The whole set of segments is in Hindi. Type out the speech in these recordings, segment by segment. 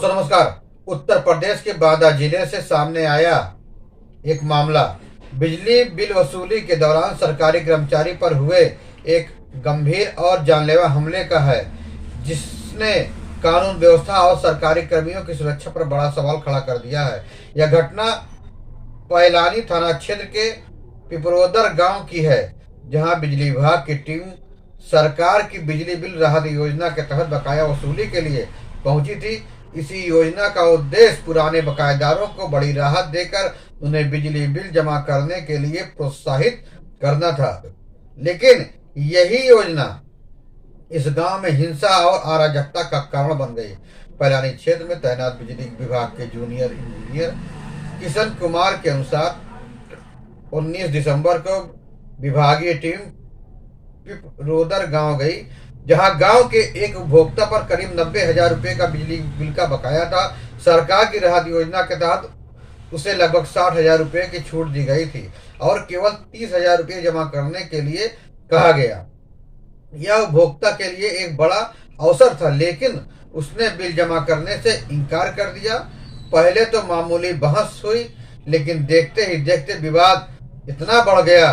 नमस्कार। उत्तर प्रदेश के बांदा जिले से सामने आया एक मामला बिजली बिल वसूली के दौरान सरकारी कर्मचारी पर हुए एक गंभीर और जानलेवा हमले का है, जिसने कानून व्यवस्था और सरकारी कर्मियों की सुरक्षा पर बड़ा सवाल खड़ा कर दिया है। यह घटना पैलानी थाना क्षेत्र के पिपरोदर गांव की है, जहां बिजली विभाग की टीम सरकार की बिजली बिल राहत योजना के तहत बकाया वसूली के लिए पहुंची थी। इसी योजना का उद्देश्य पुराने बकायेदारों को बड़ी राहत देकर उन्हें बिजली बिल जमा करने के लिए प्रोत्साहित करना था, लेकिन यही योजना इस गांव में हिंसा और अराजकता का कारण बन गई। पैलानी क्षेत्र में तैनात बिजली विभाग के जूनियर इंजीनियर किशन कुमार के अनुसार 19 दिसंबर को विभागीय टीम पिपरोदर गांव गई, जहां गांव के एक उपभोक्ता पर करीब 90,000 रुपए का बिजली बिल का बकाया था। सरकार की राहत योजना के तहत उसे लगभग 60,000 रुपए की छूट दी गई थी और केवल 30,000 रुपए जमा करने के लिए कहा गया। यह उपभोक्ता के लिए एक बड़ा अवसर था, लेकिन उसने बिल जमा करने से इनकार कर दिया। पहले तो मामूली बहस हुई, लेकिन देखते ही देखते विवाद इतना बढ़ गया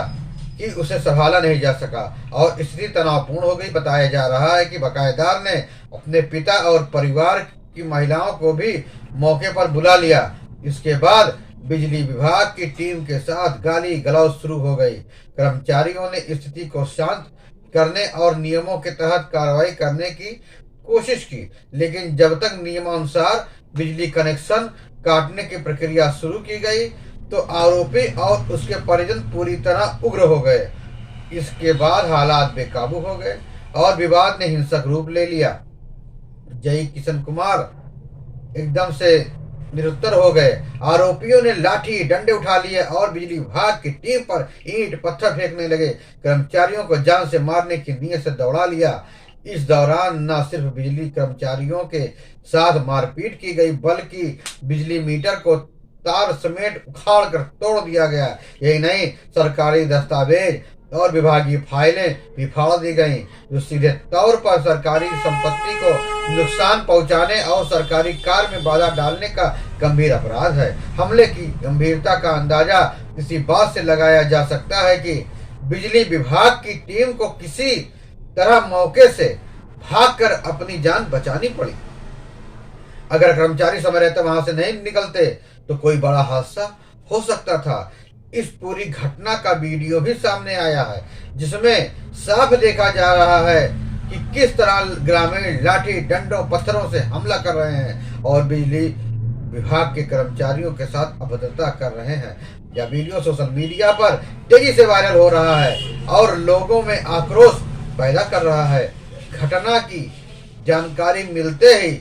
कि उसे संभाला नहीं जा सका और स्थिति तनावपूर्ण हो गई। बताया जा रहा है कि बकायेदार ने अपने पिता और परिवार की महिलाओं को भी मौके पर बुला लिया। इसके बाद बिजली विभाग की टीम के साथ गाली गलौज शुरू हो गई। कर्मचारियों ने स्थिति को शांत करने और नियमों के तहत कार्रवाई करने की कोशिश की, लेकिन जब तक नियमानुसार बिजली कनेक्शन काटने की प्रक्रिया शुरू की गई तो आरोपी और उसके परिजन पूरी तरह उग्र हो गए। इसके बाद हालात बेकाबू हो गए और विवाद ने हिंसक रूप ले लिया। जय किशन कुमार एकदम से निरुत्तर हो गए। आरोपियों ने लाठी डंडे उठा लिए और बिजली विभाग की टीम पर ईंट पत्थर फेंकने लगे। कर्मचारियों को जान से मारने की नीयत से दौड़ा लिया। इस दौरान न सिर्फ बिजली कर्मचारियों के साथ मारपीट की गई, बल्कि बिजली मीटर को तार समेत उखाड़ कर तोड़ दिया गया। यही नहीं, सरकारी दस्तावेज और विभागीय फाइलें भी फाड़ दी गईं, जो सीधे तौर पर सरकारी संपत्ति को नुकसान पहुंचाने और सरकारी कार्य में बाधा डालने का गंभीर अपराध है। हमले की गंभीरता का अंदाजा इसी बात से लगाया जा सकता है कि बिजली विभाग की टीम को किसी तरह मौके से भागकर अपनी जान बचानी पड़ी। अगर कर्मचारी समय रहते वहां से नहीं निकलते तो कोई बड़ा हादसा हो सकता था। इस पूरी घटना का वीडियो भी सामने आया है, जिसमें साफ देखा जा रहा है कि किस तरह ग्रामीण लाठी डंडों पत्थरों से हमला कर रहे हैं और बिजली विभाग के कर्मचारियों के साथ अभद्रता कर रहे हैं। यह वीडियो सोशल मीडिया पर तेजी से वायरल हो रहा है और लोगों में आक्रोश पैदा कर रहा है। घटना की जानकारी मिलते ही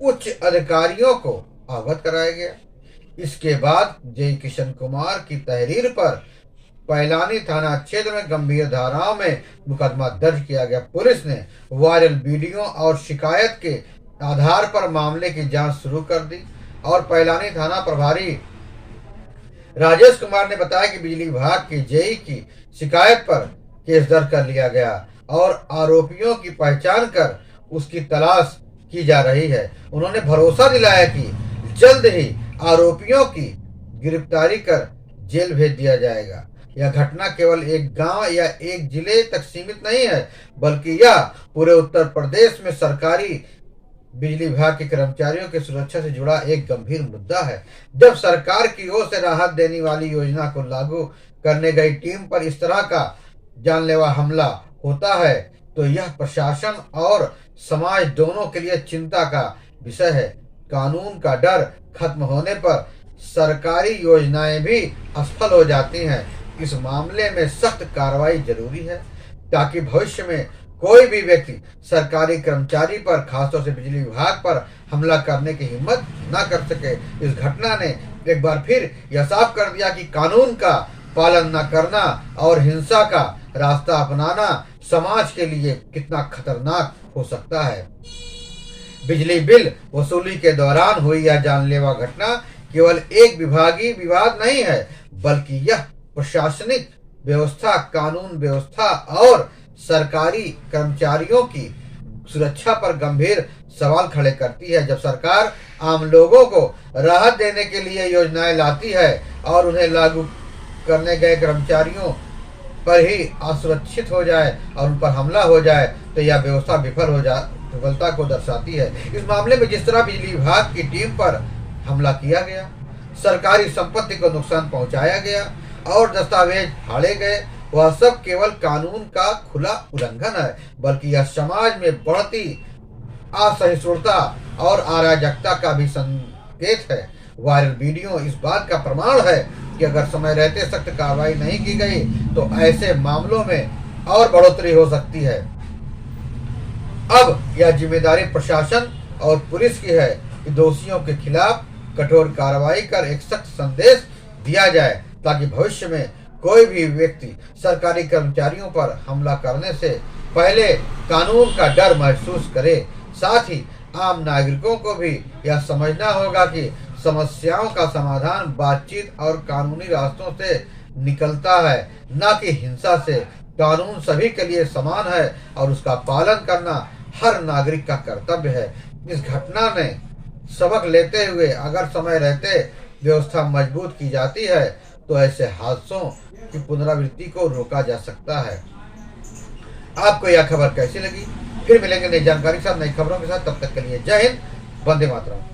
उच्च अधिकारियों को अवगत कराया गया। इसके बाद जय किशन कुमार की तहरीर पर पैलानी थाना क्षेत्र में गंभीर धाराओं में मुकदमा दर्ज किया गया। पुलिस ने वायरल वीडियो और शिकायत के आधार पर मामले की जांच शुरू कर दी और पैलानी थाना प्रभारी राजेश कुमार ने बताया कि बिजली विभाग के जेई की शिकायत पर केस दर्ज कर लिया गया और आरोपियों की पहचान कर उसकी तलाश की जा रही है। उन्होंने भरोसा दिलाया कि जल्द ही आरोपियों की गिरफ्तारी कर जेल भेज दिया जाएगा। यह घटना केवल एक गांव या एक जिले तक सीमित नहीं है, बल्कि यह पूरे उत्तर प्रदेश में सरकारी बिजली विभाग के कर्मचारियों की सुरक्षा से जुड़ा एक गंभीर मुद्दा है। जब सरकार की ओर से राहत देने वाली योजना को लागू करने गई टीम पर इस तरह का जानलेवा हमला होता है, तो यह प्रशासन और समाज दोनों के लिए चिंता का विषय है। कानून का डर खत्म होने पर सरकारी योजनाएं भी असफल हो जाती हैं। इस मामले में सख्त कार्रवाई जरूरी है, ताकि भविष्य में कोई भी व्यक्ति सरकारी कर्मचारी पर, खासतौर से बिजली विभाग पर हमला करने की हिम्मत न कर सके। इस घटना ने एक बार फिर यह साफ कर दिया कि कानून का पालन न करना और हिंसा का रास्ता अपनाना समाज के लिए कितना खतरनाक हो सकता है। बिजली बिल वसूली के दौरान हुई यह जानलेवा घटना केवल एक विभागीय विवाद नहीं है, बल्कि यह प्रशासनिक व्यवस्था, कानून व्यवस्था और सरकारी कर्मचारियों की सुरक्षा पर गंभीर सवाल खड़े करती है। जब सरकार आम लोगों को राहत देने के लिए योजनाएं लाती है और उन्हें लागू करने गए कर्मचारियों पर ही असुरक्षित हो जाए और उन पर हमला हो जाए तो यह व्यवस्था विफलता को दर्शाती है। इस मामले में जिस तरह बिजली विभाग की टीम पर हमला किया गया, सरकारी संपत्ति को नुकसान पहुंचाया गया और दस्तावेज फाड़े गए, वह सब केवल कानून का खुला उल्लंघन है, बल्कि यह समाज में बढ़ती असहिष्णुता और अराजकता का भी संकेत है। वायरल वीडियो इस बात का प्रमाण है कि अगर समय रहते सख्त कार्रवाई नहीं की गई तो ऐसे मामलों में और बढ़ोतरी हो सकती है। अब यह जिम्मेदारी प्रशासन और पुलिस की है कि दोषियों के खिलाफ कठोर कार्रवाई कर एक सख्त संदेश दिया जाए, ताकि भविष्य में कोई भी व्यक्ति सरकारी कर्मचारियों पर हमला करने से पहले कानून का डर महसूस करे। साथ ही आम नागरिकों को भी यह समझना होगा कि समस्याओं का समाधान बातचीत और कानूनी रास्तों से निकलता है, न कि हिंसा से। कानून सभी के लिए समान है और उसका पालन करना हर नागरिक का कर्तव्य है। इस घटना ने सबक लेते हुए अगर समय रहते व्यवस्था मजबूत की जाती है तो ऐसे हादसों की पुनरावृत्ति को रोका जा सकता है। आपको यह खबर कैसी लगी? फिर मिलेंगे नई जानकारी के साथ, नई खबरों के साथ। तब तक के लिए जय हिंद, वंदे मातरम।